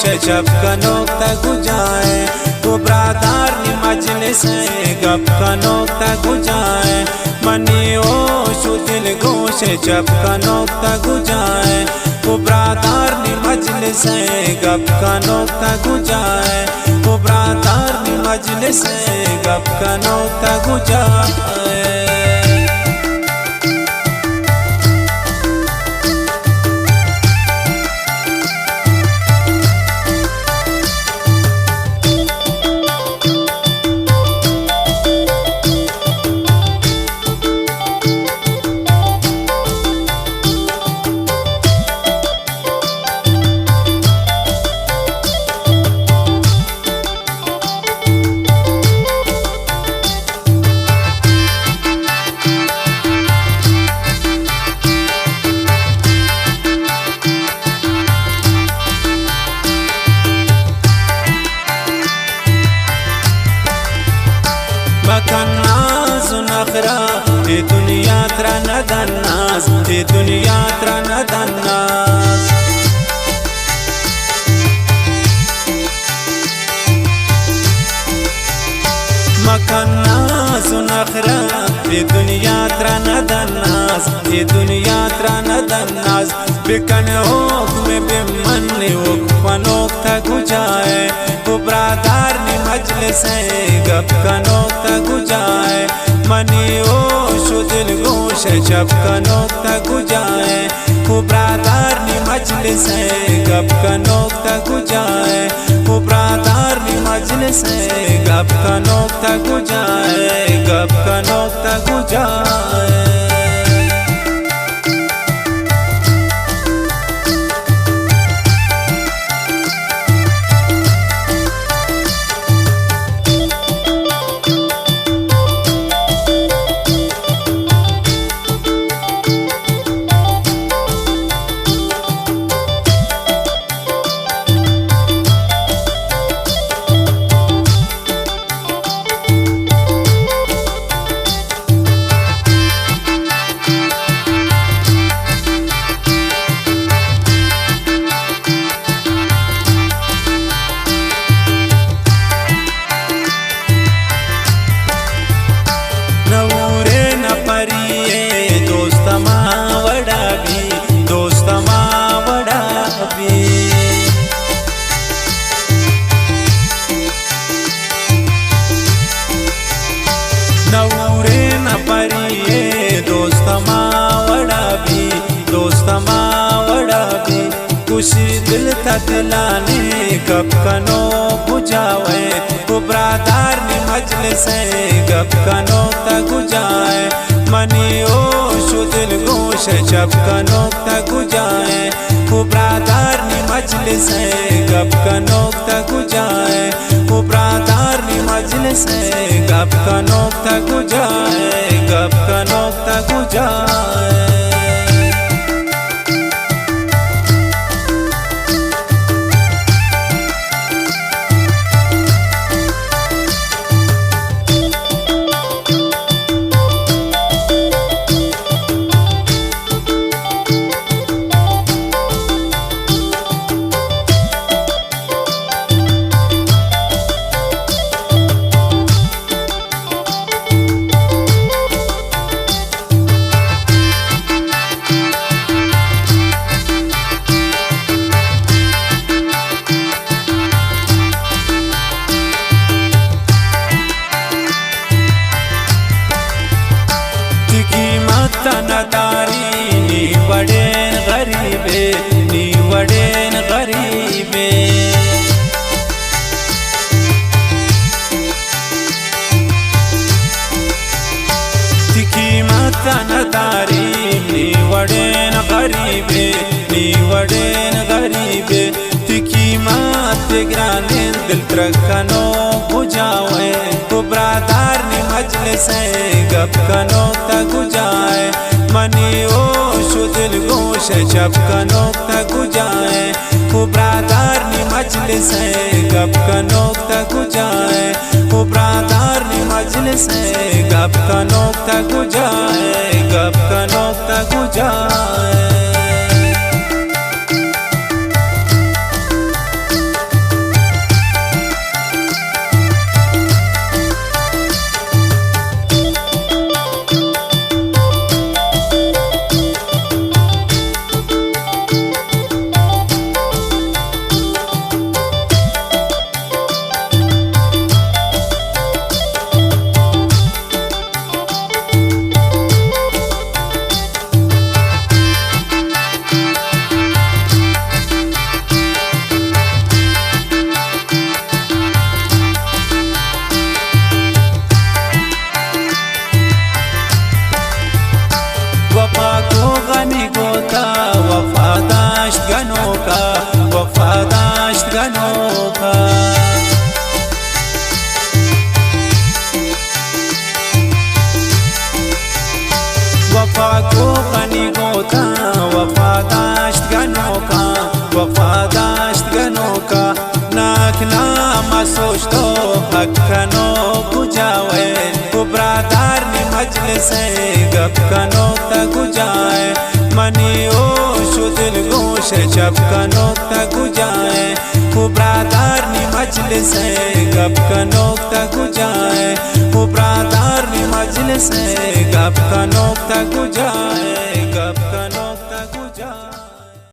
जब का नोकता गुजाए वो ब्रादार नी मजलिस गप का नोकता गुजाए मनी ओ शुदिल गोश जब का नोकता गुजाए वो ब्रादार नी मजलिस गप का नोकता गुजाए वो ब्रादार नी मजलिस गप का नोकता गुजाए। नाज नखरा ये दुनिया त्रा नदन्नास ये दुनिया त्रा नदन्नास मकन्नास नखरा ये दुनिया त्रा नदन्नास ये दुनिया त्रा नदन्नास बिकन हुक्म बिमन वक्फनोक था गुजाए वो ब्रादार नी मजलिस गप का नोकता गुजाए मनी ओ शुदिल गोश जब का नोकता गुजाए वो ब्रादार नी मजलिस गप का नोकता गुजाए वो ब्रादार नी मजलिस गप का नोकता गुजाए गप का नोकता गुजाए। नवरे न परिए दोस्त मावड़ा भी दोस्त मावड़ा भी खुशी दिल था दिलाने गप कनो बुझावे वो ब्रादार नी मजलिस गप कनो ता गुजाए मनी ओ शुदिल गोश जब कनो ता गुजाए वो ब्रादार नी मजलिस गप कनो ता गुजाए वो ब्रादार नी मजलिस गप का नोकता गुजाए गप का नोकता गुजाए। नदारी नी वडेन गरीबे नी वडेन गरीबे तिकी माता नदारी नी वडेन गरीबे नी वडेन गरीबे तिकी मात ग्राने दिल त्रकनो बुझावे वो ब्रादार नी मजलिस गप कनो ता गुजाए मनी ओ शुदिल गोश जब का नोकता गुजाए वो ब्रादार नी मजलिस गप का नोकता गुजाए वो ब्रादार नी मजलिस गप का नोकता गुजाए गप का नोकता गुजाए। का। वफा को गनी गोता वफादाश्त गनों का, वफादाश्त गनों का नाक नामा सोच तो हक्कनो गुजावे। वो ब्रादार ने मजलिस गप कनो गुजाए, मनी ओ शुदिल गोश जब कनो गुजाए। वो ब्रादार ने मजलिस गप कनो गुजाए, वो ब्रादार ने मजलिस गप कनो गुजाए, गप कनो